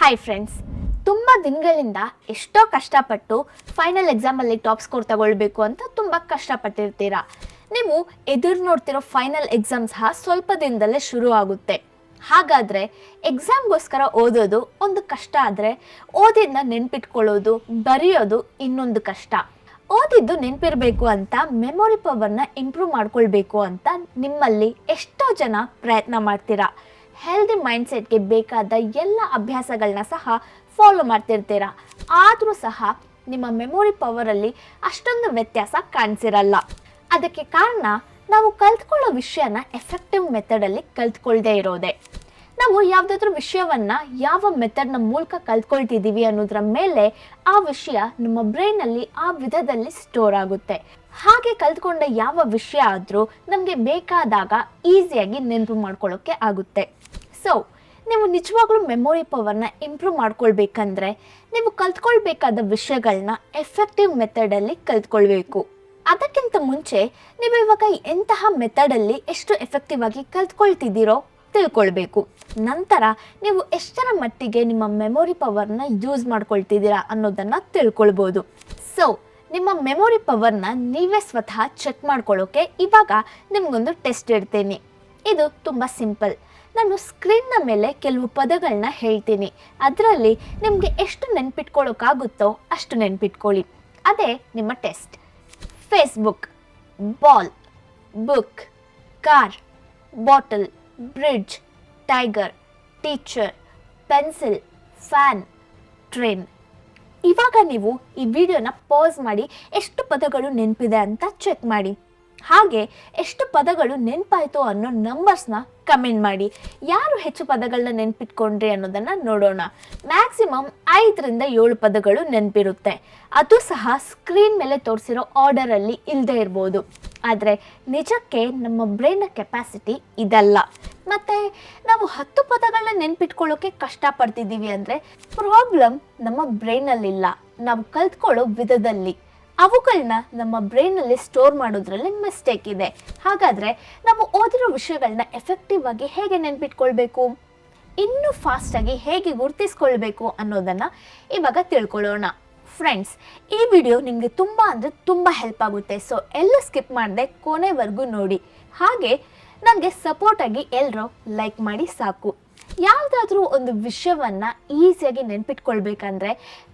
Hi friends, ತುಂಬ ದಿನಗಳಿಂದ ಎಷ್ಟೋ ಕಷ್ಟಪಟ್ಟು ಫೈನಲ್ ಎಕ್ಸಾಮಲ್ಲಿ ಟಾಪ್ ಸ್ಕೋರ್ ತಗೊಳ್ಬೇಕು ಅಂತ ತುಂಬ ಕಷ್ಟಪಟ್ಟಿರ್ತೀರಾ. ನೀವು ಎದುರು ನೋಡ್ತಿರೋ ಫೈನಲ್ ಎಕ್ಸಾಮ್ ಸಹ ಸ್ವಲ್ಪ ದಿನದಲ್ಲೇ ಶುರು ಆಗುತ್ತೆ. ಹಾಗಾದರೆ ಎಕ್ಸಾಮ್ಗೋಸ್ಕರ ಓದೋದು ಒಂದು ಕಷ್ಟ ಆದರೆ ಓದಿದ್ದನ್ನ ನೆನ್ಪಿಟ್ಕೊಳ್ಳೋದು, ಬರೆಯೋದು ಇನ್ನೊಂದು ಕಷ್ಟ. ಓದಿದ್ದು ನೆನಪಿರಬೇಕು ಅಂತ ಮೆಮೊರಿ ಪವರ್ನ ಇಂಪ್ರೂವ್ ಮಾಡ್ಕೊಳ್ಬೇಕು ಅಂತ ನಿಮ್ಮಲ್ಲಿ ಎಷ್ಟೋ ಜನ ಪ್ರಯತ್ನ ಮಾಡ್ತೀರಾ. ಹೆಲ್ದಿ ಮೈಂಡ್ಸೆಟ್ಗೆ ಬೇಕಾದ ಎಲ್ಲ ಅಭ್ಯಾಸಗಳನ್ನ ಸಹ ಫಾಲೋ ಮಾಡ್ತಿರ್ತೀರಾ. ಆದರೂ ಸಹ ನಿಮ್ಮ ಮೆಮೊರಿ ಪವರಲ್ಲಿ ಅಷ್ಟೊಂದು ವ್ಯತ್ಯಾಸ ಕಾಣಿಸಿರಲ್ಲ. ಅದಕ್ಕೆ ಕಾರಣ ನಾವು ಕಲ್ತ್ಕೊಳ್ಳೋ ವಿಷಯನ ಎಫೆಕ್ಟಿವ್ ಮೆಥಡಲ್ಲಿ ಕಲ್ತ್ಕೊಳ್ದೇ ಇರೋದೆ. ನಾವು ಯಾವುದಾದ್ರೂ ವಿಷಯವನ್ನು ಯಾವ ಮೆಥಡ್ನ ಮೂಲಕ ಕಲ್ತ್ಕೊಳ್ತಿದ್ದೀವಿ ಅನ್ನೋದ್ರ ಮೇಲೆ ಆ ವಿಷಯ ನಮ್ಮ ಬ್ರೈನಲ್ಲಿ ಆ ವಿಧದಲ್ಲಿ ಸ್ಟೋರ್ ಆಗುತ್ತೆ. ಹಾಗೆ ಕಲ್ತ್ಕೊಂಡ ಯಾವ ವಿಷಯ ಆದರೂ ನಮಗೆ ಬೇಕಾದಾಗ ಈಸಿಯಾಗಿ ನೆನಪು ಮಾಡ್ಕೊಳ್ಳೋಕ್ಕೆ ಆಗುತ್ತೆ. ಸೊ ನೀವು ನಿಜವಾಗ್ಲೂ ಮೆಮೊರಿ ಪವರ್ನ ಇಂಪ್ರೂವ್ ಮಾಡ್ಕೊಳ್ಬೇಕಂದ್ರೆ ನೀವು ಕಲ್ತ್ಕೊಳ್ಬೇಕಾದ ವಿಷಯಗಳನ್ನ ಎಫೆಕ್ಟಿವ್ ಮೆಥಡಲ್ಲಿ ಕಲ್ತ್ಕೊಳ್ಬೇಕು. ಅದಕ್ಕಿಂತ ಮುಂಚೆ ನೀವು ಇವಾಗ ಎಂತಹ ಮೆಥಡಲ್ಲಿ ಎಷ್ಟು ಎಫೆಕ್ಟಿವ್ ಆಗಿ ಕಲ್ತ್ಕೊಳ್ತಿದ್ದೀರೋ ತಿಳ್ಕೊಳ್ಬೇಕು. ನಂತರ ನೀವು ಎಷ್ಟರ ಮಟ್ಟಿಗೆ ನಿಮ್ಮ ಮೆಮೊರಿ ಪವರ್ನ ಯೂಸ್ ಮಾಡ್ಕೊಳ್ತಿದ್ದೀರಾ ಅನ್ನೋದನ್ನು ತಿಳ್ಕೊಳ್ಬೋದು. ಸೊ ನಿಮ್ಮ ಮೆಮೊರಿ ಪವರ್ನ ನೀವೇ ಸ್ವತಃ ಚೆಕ್ ಮಾಡ್ಕೊಳ್ಳೋಕೆ ಇವಾಗ ನಿಮಗೊಂದು ಟೆಸ್ಟ್ ಇಡ್ತೀನಿ. ಇದು ತುಂಬ ಸಿಂಪಲ್. ನಾನು ಸ್ಕ್ರೀನ್ನ ಮೇಲೆ ಕೆಲವು ಪದಗಳನ್ನ ಹೇಳ್ತೀನಿ. ಅದರಲ್ಲಿ ನಿಮಗೆ ಎಷ್ಟು ನೆನ್ಪಿಟ್ಕೊಳ್ಳೋಕ್ಕಾಗುತ್ತೋ ಅಷ್ಟು ನೆನ್ಪಿಟ್ಕೊಳ್ಳಿ. ಅದೇ ನಿಮ್ಮ test. Facebook, ball, book, car, bottle, bridge, tiger, teacher, pencil, fan, train. ಇವಾಗ ನೀವು ಈ ವಿಡಿಯೋನ ಪಾಸ್ ಮಾಡಿ ಎಷ್ಟು ಪದಗಳು ನೆನಪಿದೆ ಅಂತ ಚೆಕ್ ಮಾಡಿ. ಹಾಗೆ ಎಷ್ಟು ಪದಗಳು ನೆನಪಾಯಿತು ಅನ್ನೋ ನಂಬರ್ಸ್ನ ಕಮೆಂಟ್ ಮಾಡಿ. ಯಾರು ಹೆಚ್ಚು ಪದಗಳನ್ನ ನೆನ್ಪಿಟ್ಕೊಂಡ್ರಿ ಅನ್ನೋದನ್ನು ನೋಡೋಣ. ಮ್ಯಾಕ್ಸಿಮಮ್ 5ರಿಂದ 7 ಪದಗಳು ನೆನಪಿರುತ್ತೆ. ಅದು ಸಹ ಸ್ಕ್ರೀನ್ ಮೇಲೆ ತೋರಿಸಿರೋ ಆರ್ಡರಲ್ಲಿ ಇಲ್ಲದೆ ಇರ್ಬೋದು. ಆದರೆ ನಿಜಕ್ಕೆ ನಮ್ಮ ಬ್ರೈನ್ನ ಕೆಪಾಸಿಟಿ ಇದಲ್ಲ. ಮತ್ತು ನಾವು 10 ಪದಗಳನ್ನ ನೆನ್ಪಿಟ್ಕೊಳ್ಳೋಕೆ ಕಷ್ಟಪಡ್ತಿದ್ದೀವಿ ಅಂದರೆ ಪ್ರಾಬ್ಲಮ್ ನಮ್ಮ ಬ್ರೈನಲ್ಲಿಲ್ಲ, ನಾವು ಕಲ್ತ್ಕೊಳ್ಳೋ ವಿಧದಲ್ಲಿ. ಅವುಗಳನ್ನ ನಮ್ಮ ಬ್ರೈನಲ್ಲಿ ಸ್ಟೋರ್ ಮಾಡೋದ್ರಲ್ಲಿ ಮಿಸ್ಟೇಕ್ ಇದೆ. ಹಾಗಾದರೆ ನಾವು ಓದಿರೋ ವಿಷಯಗಳನ್ನ ಎಫೆಕ್ಟಿವ್ ಆಗಿ ಹೇಗೆ ನೆನ್ಪಿಟ್ಕೊಳ್ಬೇಕು, ಇನ್ನೂ ಫಾಸ್ಟಾಗಿ ಹೇಗೆ ಗುರುತಿಸ್ಕೊಳ್ಬೇಕು ಅನ್ನೋದನ್ನು ಇವಾಗ ತಿಳ್ಕೊಳ್ಳೋಣ. ಫ್ರೆಂಡ್ಸ್, ಈ ವಿಡಿಯೋ ನಿಮಗೆ ತುಂಬ ಅಂದರೆ ತುಂಬ ಹೆಲ್ಪ್ ಆಗುತ್ತೆ. ಸೊ ಎಲ್ಲ ಸ್ಕಿಪ್ ಮಾಡದೆ ಕೊನೆವರೆಗೂ ನೋಡಿ. ಹಾಗೆ ನನಗೆ ಸಪೋರ್ಟಾಗಿ ಎಲ್ಲರೂ ಲೈಕ್ ಮಾಡಿ ಸಾಕು. ಯಾವುದಾದ್ರೂ ಒಂದು ವಿಷಯವನ್ನು ಈಸಿಯಾಗಿ ನೆನ್ಪಿಟ್ಕೊಳ್ಬೇಕಂದ್ರೆ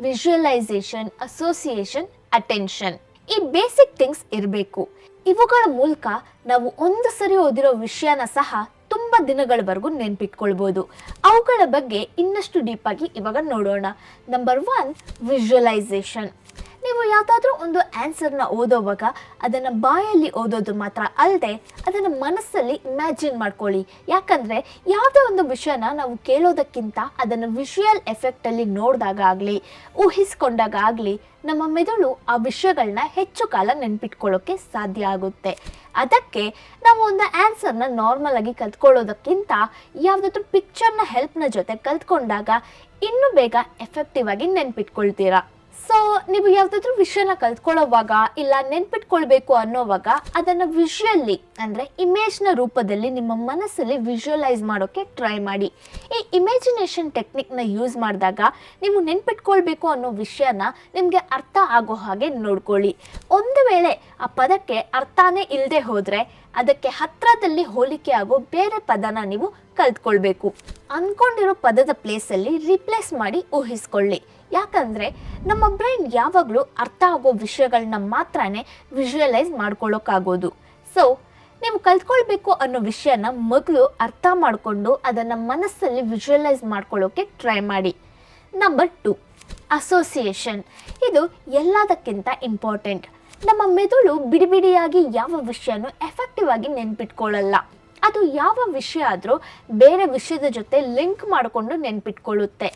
ವಿಜುವಲೈಸೇಷನ್, ಅಸೋಸಿಯೇಷನ್, ಅಟೆನ್ಷನ್, ಈ ಬೇಸಿಕ್ ಥಿಂಗ್ಸ್ ಇರಬೇಕು. ಇವುಗಳ ಮೂಲಕ ನಾವು ಒಂದು ಸರಿ ಓದಿರೋ ವಿಷಯನ ಸಹ ತುಂಬ ದಿನಗಳವರೆಗೂ ನೆನ್ಪಿಟ್ಕೊಳ್ಬೋದು. ಅವುಗಳ ಬಗ್ಗೆ ಇನ್ನಷ್ಟು ಡೀಪಾಗಿ ಇವಾಗ ನೋಡೋಣ. Number 1, visualisation. ನೀವು ಯಾವುದಾದ್ರೂ ಒಂದು ಆನ್ಸರ್ನ ಓದೋವಾಗ ಅದನ್ನು ಬಾಯಲ್ಲಿ ಓದೋದು ಮಾತ್ರ ಅಲ್ಲದೆ ಅದನ್ನು ಮನಸ್ಸಲ್ಲಿ ಇಮ್ಯಾಜಿನ್ ಮಾಡ್ಕೊಳ್ಳಿ. ಯಾಕಂದರೆ ಯಾವುದೇ ಒಂದು ವಿಷಯನ ನಾವು ಕೇಳೋದಕ್ಕಿಂತ ಅದನ್ನು ವಿಷುವಲ್ ಎಫೆಕ್ಟಲ್ಲಿ ನೋಡಿದಾಗ ಆಗಲಿ, ಊಹಿಸ್ಕೊಂಡಾಗ ಆಗಲಿ ನಮ್ಮ ಮೆದುಳು ಆ ವಿಷಯಗಳನ್ನ ಹೆಚ್ಚು ಕಾಲ ನೆನ್ಪಿಟ್ಕೊಳ್ಳೋಕ್ಕೆ ಸಾಧ್ಯ ಆಗುತ್ತೆ. ಅದಕ್ಕೆ ನಾವು ಒಂದು ಆನ್ಸರ್ನ ನಾರ್ಮಲ್ ಆಗಿ ಕಲ್ತ್ಕೊಳ್ಳೋದಕ್ಕಿಂತ ಯಾವುದಾದ್ರೂ ಪಿಕ್ಚರ್ನ ಹೆಲ್ಪ್ನ ಜೊತೆ ಕಲ್ತ್ಕೊಂಡಾಗ ಇನ್ನೂ ಬೇಗ ಎಫೆಕ್ಟಿವ್ ಆಗಿ ನೆನ್ಪಿಟ್ಕೊಳ್ತೀರಾ. ಸೊ ನೀವು ಯಾವುದಾದ್ರೂ ವಿಷಯನ ಕಲ್ತ್ಕೊಳ್ಳೋವಾಗ ಇಲ್ಲ ನೆನ್ಪಿಟ್ಕೊಳ್ಬೇಕು ಅನ್ನೋವಾಗ ಅದನ್ನು ವಿಷುವಲ್ಲಿ ಅಂದರೆ ಇಮೇಜ್ನ ರೂಪದಲ್ಲಿ ನಿಮ್ಮ ಮನಸ್ಸಲ್ಲಿ ವಿಜುವಲೈಸ್ ಮಾಡೋಕ್ಕೆ ಟ್ರೈ ಮಾಡಿ. ಈ ಇಮ್ಯಾಜಿನೇಷನ್ ಟೆಕ್ನಿಕ್ನ ಯೂಸ್ ಮಾಡಿದಾಗ ನೀವು ನೆನ್ಪಿಟ್ಕೊಳ್ಬೇಕು ಅನ್ನೋ ವಿಷಯನ ನಿಮಗೆ ಅರ್ಥ ಆಗೋ ಹಾಗೆ ನೋಡ್ಕೊಳ್ಳಿ. ಒಂದು ವೇಳೆ ಆ ಪದಕ್ಕೆ ಅರ್ಥನೇ ಇಲ್ಲದೆ ಹೋದರೆ ಅದಕ್ಕೆ ಹತ್ತಿರದಲ್ಲಿ ಹೋಲಿಕೆ ಆಗೋ ಬೇರೆ ಪದನ ನೀವು ಕಲ್ತ್ಕೊಳ್ಬೇಕು. ಅಂದ್ಕೊಂಡಿರೋ ಪದದ ಪ್ಲೇಸಲ್ಲಿ ರಿಪ್ಲೇಸ್ ಮಾಡಿ ಊಹಿಸ್ಕೊಳ್ಳಿ. ಯಾಕಂದರೆ ನಮ್ಮ ಬ್ರೈನ್ ಯಾವಾಗಲೂ ಅರ್ಥ ಆಗೋ ವಿಷಯಗಳನ್ನ ಮಾತ್ರನೇ ವಿಜುವಲೈಸ್ ಮಾಡ್ಕೊಳ್ಳೋಕ್ಕಾಗೋದು. ಸೊ ನೀವು ಕಲ್ತ್ಕೊಳ್ಬೇಕು ಅನ್ನೋ ವಿಷಯನ ಮೊದಲು ಅರ್ಥ ಮಾಡಿಕೊಂಡು ಅದನ್ನು ಮನಸ್ಸಲ್ಲಿ ವಿಜುವಲೈಸ್ ಮಾಡ್ಕೊಳ್ಳೋಕ್ಕೆ ಟ್ರೈ ಮಾಡಿ. Number 2, association. ಇದು ಎಲ್ಲದಕ್ಕಿಂತ ಇಂಪಾರ್ಟೆಂಟ್. ನಮ್ಮ ಮೆದುಳು ಬಿಡಿಬಿಡಿಯಾಗಿ ಯಾವ ವಿಷಯನೂ ಎಫೆಕ್ಟಿವ್ ಆಗಿ ನೆನ್ಪಿಟ್ಕೊಳ್ಳಲ್ಲ. ಅದು ಯಾವ ವಿಷಯ ಆದರೂ ಬೇರೆ ವಿಷಯದ ಜೊತೆ ಲಿಂಕ್ ಮಾಡಿಕೊಂಡು ನೆನ್ಪಿಟ್ಕೊಳ್ಳುತ್ತೆ.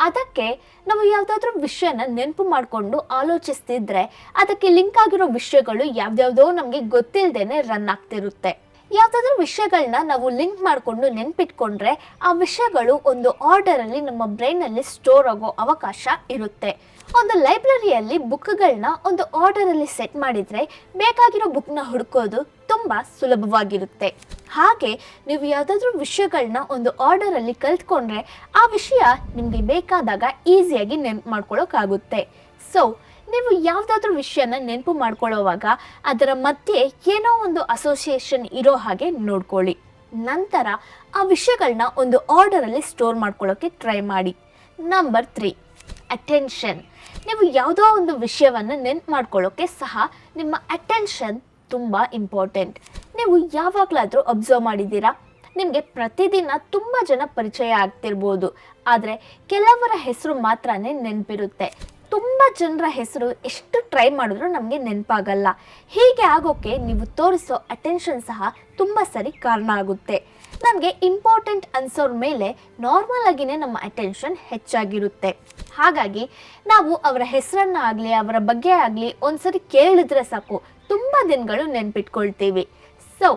ಅದಕ್ಕೆ ನಾವು ಯಾವುದಾದ್ರೂ ವಿಷಯನ ನೆನಪು ಮಾಡಿಕೊಂಡು ಆಲೋಚಿಸ್ತಿದ್ರೆ ಅದಕ್ಕೆ ಲಿಂಕ್ ಆಗಿರೋ ವಿಷಯಗಳು ಯಾವ್ದ್ಯಾವುದೋ ನಮಗೆ ಗೊತ್ತಿಲ್ಲದೇನೆ ರನ್ ಆಗ್ತಿರುತ್ತೆ. ಯಾವುದಾದ್ರೂ ವಿಷಯಗಳನ್ನ ನಾವು ಲಿಂಕ್ ಮಾಡಿಕೊಂಡು ನೆನ್ಪಿಟ್ಕೊಂಡ್ರೆ ಆ ವಿಷಯಗಳು ಒಂದು ಆರ್ಡರಲ್ಲಿ ನಮ್ಮ ಬ್ರೈನಲ್ಲಿ ಸ್ಟೋರ್ ಆಗೋ ಅವಕಾಶ ಇರುತ್ತೆ. ಒಂದು ಲೈಬ್ರರಿಯಲ್ಲಿ ಬುಕ್ಗಳನ್ನ ಒಂದು ಆರ್ಡರಲ್ಲಿ ಸೆಟ್ ಮಾಡಿದರೆ ಬೇಕಾಗಿರೋ ಬುಕ್ನ ಹುಡುಕೋದು ತುಂಬ ಸುಲಭವಾಗಿರುತ್ತೆ. ಹಾಗೆ ನೀವು ಯಾವುದಾದ್ರೂ ವಿಷಯಗಳನ್ನ ಒಂದು ಆರ್ಡರಲ್ಲಿ ಕಲ್ತ್ಕೊಂಡ್ರೆ ಆ ವಿಷಯ ನಿಮಗೆ ಬೇಕಾದಾಗ ಈಸಿಯಾಗಿ ನೆನಪು ಮಾಡ್ಕೊಳ್ಳೋಕ್ಕಾಗುತ್ತೆ. ಸೊ ನೀವು ಯಾವುದಾದ್ರೂ ವಿಷಯನ ನೆನಪು ಮಾಡ್ಕೊಳ್ಳೋವಾಗ ಅದರ ಮಧ್ಯೆ ಏನೋ ಒಂದು ಅಸೋಸಿಯೇಷನ್ ಇರೋ ಹಾಗೆ ನೋಡ್ಕೊಳ್ಳಿ. ನಂತರ ಆ ವಿಷಯಗಳನ್ನ ಒಂದು ಆರ್ಡರಲ್ಲಿ ಸ್ಟೋರ್ ಮಾಡ್ಕೊಳ್ಳೋಕ್ಕೆ ಟ್ರೈ ಮಾಡಿ. Number 3, attention. ನೀವು ಯಾವುದೋ ಒಂದು ವಿಷಯವನ್ನು ನೆನಪು ಮಾಡ್ಕೊಳ್ಳೋಕ್ಕೆ ಸಹ ನಿಮ್ಮ ಅಟೆನ್ಷನ್ ತುಂಬ ಇಂಪಾರ್ಟೆಂಟ್. ನೀವು ಯಾವಾಗಲಾದರೂ ಅಬ್ಸರ್ವ್ ಮಾಡಿದ್ದೀರಾ, ನಿಮಗೆ ಪ್ರತಿದಿನ ತುಂಬ ಜನ ಪರಿಚಯ ಆಗ್ತಿರ್ಬೋದು, ಆದರೆ ಕೆಲವರ ಹೆಸರು ಮಾತ್ರನೇ ನೆನಪಿರುತ್ತೆ. ತುಂಬ ಜನರ ಹೆಸರು ಎಷ್ಟು ಟ್ರೈ ಮಾಡಿದ್ರೂ ನಮಗೆ ನೆನಪಾಗಲ್ಲ. ಹೀಗೆ ಆಗೋಕ್ಕೆ ನೀವು ತೋರಿಸೋ ಅಟೆನ್ಷನ್ ಸಹ ತುಂಬ ಸರಿ ಕಾರಣ ಆಗುತ್ತೆ. ನಮಗೆ ಇಂಪಾರ್ಟೆಂಟ್ ಅನ್ಸೋರ ಮೇಲೆ ನಾರ್ಮಲ್ ಆಗಿನೇ ನಮ್ಮ ಅಟೆನ್ಷನ್ ಹೆಚ್ಚಾಗಿರುತ್ತೆ. ಹಾಗಾಗಿ ನಾವು ಅವರ ಹೆಸರನ್ನ ಆಗಲಿ ಅವರ ಬಗ್ಗೆ ಆಗಲಿ ಒಂದ್ಸರಿ ಕೇಳಿದ್ರೆ ಸಾಕು ತುಂಬ ದಿನಗಳು ನೆನ್ಪಿಟ್ಕೊಳ್ತೀವಿ. ಸೊ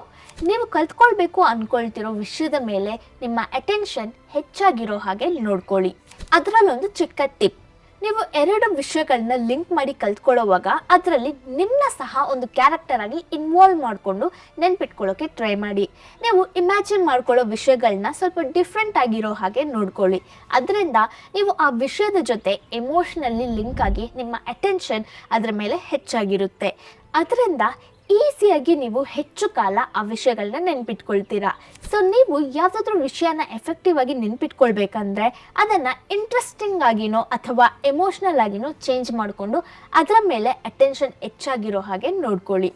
ನೀವು ಕಲ್ತ್ಕೊಳ್ಬೇಕು ಅಂದ್ಕೊಳ್ತಿರೋ ವಿಷಯದ ಮೇಲೆ ನಿಮ್ಮ ಅಟೆನ್ಷನ್ ಹೆಚ್ಚಾಗಿರೋ ಹಾಗೆ ನೋಡ್ಕೊಳ್ಳಿ. ಅದರಲ್ಲೊಂದು ಚಿಕ್ಕ ಟಿಪ್, ನೀವು 2 ವಿಷಯಗಳನ್ನ ಲಿಂಕ್ ಮಾಡಿ ಕಲ್ತ್ಕೊಳ್ಳೋವಾಗ ಅದರಲ್ಲಿ ನಿಮ್ಮನ್ನ ಸಹ ಒಂದು ಕ್ಯಾರೆಕ್ಟರ್ ಆಗಿ ಇನ್ವಾಲ್ವ್ ಮಾಡಿಕೊಂಡು ನೆನ್ಪಿಟ್ಕೊಳ್ಳೋಕೆ ಟ್ರೈ ಮಾಡಿ. ನೀವು ಇಮ್ಯಾಜಿನ್ ಮಾಡ್ಕೊಳ್ಳೋ ವಿಷಯಗಳನ್ನ ಸ್ವಲ್ಪ ಡಿಫ್ರೆಂಟ್ ಆಗಿರೋ ಹಾಗೆ ನೋಡ್ಕೊಳ್ಳಿ. ಅದರಿಂದ ನೀವು ಆ ವಿಷಯದ ಜೊತೆ ಎಮೋಷ್ನಲಿ ಲಿಂಕ್ ಆಗಿ ನಿಮ್ಮ ಅಟೆನ್ಷನ್ ಅದರ ಮೇಲೆ ಹೆಚ್ಚಾಗಿರುತ್ತೆ. ಅದರಿಂದ ಈಸಿಯಾಗಿ ನೀವು ಹೆಚ್ಚು ಕಾಲ ಆ ವಿಷಯಗಳನ್ನ ನೆನ್ಪಿಟ್ಕೊಳ್ತೀರಾ. ಸೊ ನೀವು ಯಾವುದಾದ್ರೂ ವಿಷಯನ ಎಫೆಕ್ಟಿವ್ ಆಗಿ ನೆನ್ಪಿಟ್ಕೊಳ್ಬೇಕಂದ್ರೆ ಅದನ್ನು ಇಂಟ್ರೆಸ್ಟಿಂಗ್ ಆಗಿನೋ ಅಥವಾ ಎಮೋಷ್ನಲ್ ಆಗಿನೋ ಚೇಂಜ್ ಮಾಡಿಕೊಂಡು ಅದರ ಮೇಲೆ ಅಟೆನ್ಷನ್ ಹೆಚ್ಚಾಗಿರೋ ಹಾಗೆ ನೋಡ್ಕೊಳ್ಳಿ.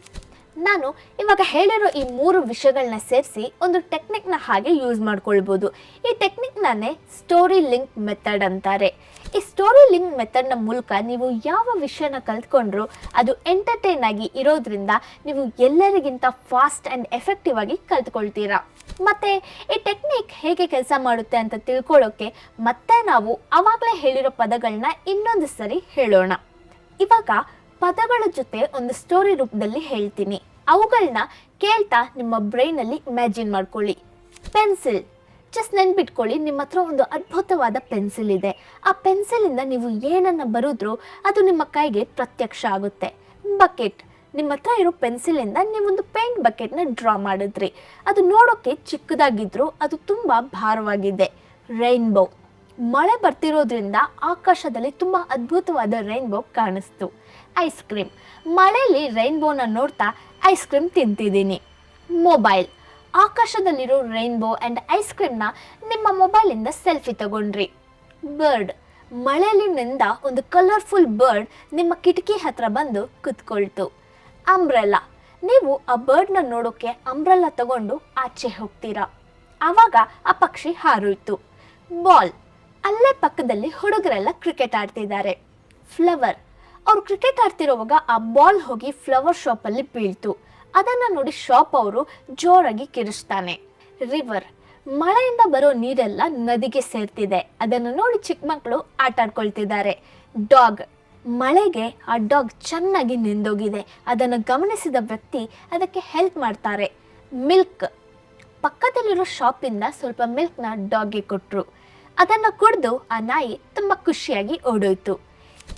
ನಾನು ಇವಾಗ ಹೇಳಿರೋ ಈ 3 ವಿಷಯಗಳನ್ನ ಸೇರಿಸಿ ಒಂದು ಟೆಕ್ನಿಕ್ನ ಹಾಗೆ ಯೂಸ್ ಮಾಡ್ಕೊಳ್ಬೋದು. ಈ ಟೆಕ್ನಿಕ್ನೇ ಸ್ಟೋರಿ ಲಿಂಕ್ ಮೆಥಡ್ ಅಂತಾರೆ. ಈ ಸ್ಟೋರಿ ಲಿಂಕ್ ಮೆಥಡ್ನ ಮೂಲಕ ನೀವು ಯಾವ ವಿಷಯನ ಕಲ್ತ್ಕೊಂಡ್ರು ಅದು ಎಂಟರ್ಟೈನ್ ಆಗಿ ಇರೋದ್ರಿಂದ ನೀವು ಎಲ್ಲರಿಗಿಂತ ಫಾಸ್ಟ್ ಆ್ಯಂಡ್ ಎಫೆಕ್ಟಿವ್ ಆಗಿ ಕಲ್ತ್ಕೊಳ್ತೀರಾ. ಮತ್ತು ಈ ಟೆಕ್ನಿಕ್ ಹೇಗೆ ಕೆಲಸ ಮಾಡುತ್ತೆ ಅಂತ ತಿಳ್ಕೊಳ್ಳೋಕ್ಕೆ ಮತ್ತೆ ನಾವು ಆವಾಗಲೇ ಹೇಳಿರೋ ಪದಗಳನ್ನ ಇನ್ನೊಂದು ಸರಿ ಹೇಳೋಣ. ಇವಾಗ ಪದಗಳ ಜೊತೆ ಒಂದು ಸ್ಟೋರಿ ರೂಪದಲ್ಲಿ ಹೇಳ್ತೀನಿ. ಅವುಗಳನ್ನ ಕೇಳ್ತಾ ನಿಮ್ಮ ಬ್ರೈನಲ್ಲಿ ಇಮ್ಯಾಜಿನ್ ಮಾಡ್ಕೊಳ್ಳಿ. ಪೆನ್ಸಿಲ್, ಜಸ್ಟ್ ನೆನ್ಪಿಟ್ಕೊಳ್ಳಿ, ನಿಮ್ಮ ಹತ್ರ ಒಂದು ಅದ್ಭುತವಾದ ಪೆನ್ಸಿಲ್ ಇದೆ. ಆ ಪೆನ್ಸಿಲಿಂದ ನೀವು ಏನನ್ನು ಬರೆದ್ರೂ ಅದು ನಿಮ್ಮ ಕೈಗೆ ಪ್ರತ್ಯಕ್ಷ ಆಗುತ್ತೆ. ಬಕೆಟ್, ನಿಮ್ಮ ಹತ್ರ ಇರೋ ಪೆನ್ಸಿಲಿಂದ ನೀವೊಂದು ಪೇಂಟ್ ಬಕೆಟ್ನ ಡ್ರಾ ಮಾಡಿದ್ರಿ. ಅದು ನೋಡೋಕ್ಕೆ ಚಿಕ್ಕದಾಗಿದ್ರೂ ಅದು ತುಂಬ ಭಾರವಾಗಿದೆ. ರೈನ್ಬೋ, ಮಳೆ ಬರ್ತಿರೋದ್ರಿಂದ ಆಕಾಶದಲ್ಲಿ ತುಂಬ ಅದ್ಭುತವಾದ ರೈನ್ಬೋ ಕಾಣಿಸ್ತು. ಐಸ್ ಕ್ರೀಮ್, ಮಳೆಯಲ್ಲಿ ರೈನ್ಬೋನ ನೋಡ್ತಾ ಐಸ್ ಕ್ರೀಮ್ ತಿಂತಿದ್ದೀನಿ. ಮೊಬೈಲ್, ಆಕಾಶದಲ್ಲಿರೋ ರೈನ್ಬೋ ಆ್ಯಂಡ್ ಐಸ್ ಕ್ರೀಮ್ನ ನಿಮ್ಮ ಮೊಬೈಲಿಂದ ಸೆಲ್ಫಿ ತಗೊಂಡ್ರಿ. ಬರ್ಡ್, ಮಳೆಯಲ್ಲಿ ನೆಂದ ಒಂದು ಕಲರ್ಫುಲ್ ಬರ್ಡ್ ನಿಮ್ಮ ಕಿಟಕಿ ಹತ್ರ ಬಂದು ಕುತ್ಕೊಳ್ತು. ಅಂಬ್ರೆಲಾ, ನೀವು ಆ ಬರ್ಡ್ನ ನೋಡೋಕ್ಕೆ ಅಂಬ್ರೆಲಾ ತಗೊಂಡು ಆಚೆ ಹೋಗ್ತೀರಾ. ಆವಾಗ ಆ ಪಕ್ಷಿ ಹಾರೋಯ್ತು. ಬಾಲ್, ಅಲ್ಲೇ ಪಕ್ಕದಲ್ಲಿ ಹುಡುಗರೆಲ್ಲ ಕ್ರಿಕೆಟ್ ಆಡ್ತಿದ್ದಾರೆ. ಫ್ಲವರ್, ಅವ್ರು ಕ್ರಿಕೆಟ್ ಆಡ್ತಿರೋವಾಗ ಆ ಬಾಲ್ ಹೋಗಿ ಫ್ಲವರ್ ಶಾಪಲ್ಲಿ ಬೀಳ್ತು. ಅದನ್ನು ನೋಡಿ ಶಾಪ್ ಅವರು ಜೋರಾಗಿ ಕಿರಿಸ್ತಾನೆ. ರಿವರ್, ಮಳೆಯಿಂದ ಬರೋ ನೀರೆಲ್ಲ ನದಿಗೆ ಸೇರ್ತಿದೆ. ಅದನ್ನು ನೋಡಿ ಚಿಕ್ಕ ಮಕ್ಕಳು ಆಟ ಆಡ್ಕೊಳ್ತಿದ್ದಾರೆ. ಡಾಗ್, ಮಳೆಗೆ ಆ ಡಾಗ್ ಚೆನ್ನಾಗಿ ನೆಂದೋಗಿದೆ. ಅದನ್ನು ಗಮನಿಸಿದ ವ್ಯಕ್ತಿ ಅದಕ್ಕೆ ಹೆಲ್ಪ್ ಮಾಡ್ತಾರೆ. ಮಿಲ್ಕ್, ಪಕ್ಕದಲ್ಲಿರೋ ಶಾಪಿಂದ ಸ್ವಲ್ಪ ಮಿಲ್ಕ್ನ ಡಾಗ್ಗೆ ಕೊಟ್ಟರು. ಅದನ್ನು ಕುಡಿದು ಆ ನಾಯಿ ತುಂಬ ಖುಷಿಯಾಗಿ ಓಡೋಯ್ತು.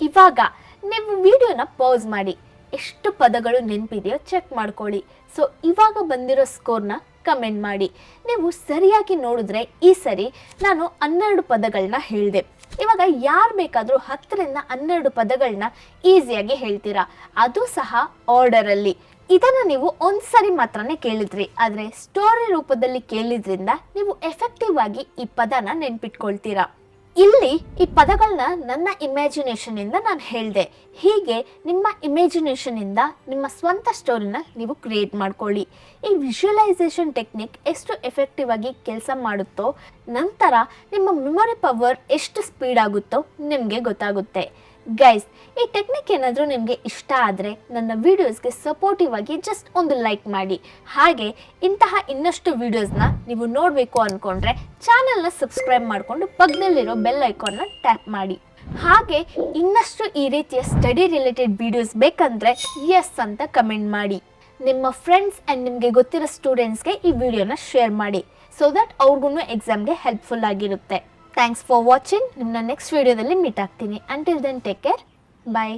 ಇವಾಗ ನೀವು ವಿಡಿಯೋನ ಪಾಸ್ ಮಾಡಿ, ಎಷ್ಟು ಪದಗಳು ನೆನಪಿದೆಯೋ ಚೆಕ್ ಮಾಡ್ಕೊಳ್ಳಿ. ಸೊ ಇವಾಗ ಬಂದಿರೋ ಸ್ಕೋರ್ನ ಕಮೆಂಟ್ ಮಾಡಿ. ನೀವು ಸರಿಯಾಗಿ ನೋಡಿದ್ರೆ ಈ ಸರಿ ನಾನು 12 ಪದಗಳನ್ನ ಹೇಳಿದೆ. ಇವಾಗ ಯಾರು ಬೇಕಾದರೂ 10ರಿಂದ 12 ಪದಗಳನ್ನ ಈಸಿಯಾಗಿ ಹೇಳ್ತೀರಾ, ಅದು ಸಹ ಆರ್ಡರಲ್ಲಿ. ಇದನ್ನು ನೀವು ಒಂದ್ಸರಿ ಮಾತ್ರನೇ ಕೇಳಿದ್ರಿ, ಆದರೆ ಸ್ಟೋರಿ ರೂಪದಲ್ಲಿ ಕೇಳಿದ್ರಿಂದ ನೀವು ಎಫೆಕ್ಟಿವ್ ಆಗಿ ಈ ಪದನ ನೆನ್ಪಿಟ್ಕೊಳ್ತೀರಾ. ಇಲ್ಲಿ ಈ ಪದಗಳನ್ನ ನನ್ನ ಇಮ್ಯಾಜಿನೇಷನ್ ಇಂದ ನಾನು ಹೇಳಿದೆ. ಹೀಗೆ ನಿಮ್ಮ ಇಮ್ಯಾಜಿನೇಷನ್ ಇಂದ ನಿಮ್ಮ ಸ್ವಂತ ಸ್ಟೋರಿನ ನೀವು ಕ್ರಿಯೇಟ್ ಮಾಡ್ಕೊಳ್ಳಿ. ಈ ವಿಜುವಲೈಸೇಷನ್ ಟೆಕ್ನಿಕ್ ಎಷ್ಟು ಎಫೆಕ್ಟಿವ್ ಆಗಿ ಕೆಲಸ ಮಾಡುತ್ತೋ, ನಂತರ ನಿಮ್ಮ ಮೆಮೊರಿ ಪವರ್ ಎಷ್ಟು ಸ್ಪೀಡ್ ಆಗುತ್ತೋ ನಿಮಗೆ ಗೊತ್ತಾಗುತ್ತೆ. ಗೈಸ್, ಈ ಟೆಕ್ನಿಕ್ ಏನಾದರೂ ನಿಮಗೆ ಇಷ್ಟ ಆದರೆ ನನ್ನ ವಿಡಿಯೋಸ್ಗೆ ಸಪೋರ್ಟಿವ್ ಆಗಿ ಜಸ್ಟ್ ಒಂದು ಲೈಕ್ ಮಾಡಿ. ಹಾಗೆ ಇಂತಹ ಇನ್ನಷ್ಟು ವಿಡಿಯೋಸ್ನ ನೀವು ನೋಡಬೇಕು ಅಂದ್ಕೊಂಡ್ರೆ ಚಾನಲ್ನ ಸಬ್ಸ್ಕ್ರೈಬ್ ಮಾಡಿಕೊಂಡು ಪಕ್ಕದಲ್ಲಿರೋ ಬೆಲ್ ಐಕಾನ್ನ ಟ್ಯಾಪ್ ಮಾಡಿ. ಹಾಗೆ ಇನ್ನಷ್ಟು ಈ ರೀತಿಯ ಸ್ಟಡಿ ರಿಲೇಟೆಡ್ ವಿಡಿಯೋಸ್ ಬೇಕಂದರೆ ಎಸ್ ಅಂತ ಕಮೆಂಟ್ ಮಾಡಿ. ನಿಮ್ಮ ಫ್ರೆಂಡ್ಸ್ ಆ್ಯಂಡ್ ನಿಮಗೆ ಗೊತ್ತಿರೋ ಸ್ಟೂಡೆಂಟ್ಸ್ಗೆ ಈ ವಿಡಿಯೋನ ಶೇರ್ ಮಾಡಿ ಸೊ ದಟ್ ಅವ್ರಿಗೂ ಎಕ್ಸಾಮ್ಗೆ ಹೆಲ್ಪ್ಫುಲ್ ಆಗಿರುತ್ತೆ. Thanks for watching. ನಿಮ್ಮನ್ನ ನೆಕ್ಸ್ಟ್ ವಿಡಿಯೋದಲ್ಲಿ ಮೀಟ್ ಆಗ್ತೀನಿ. Until then take care. ಬಾಯ್.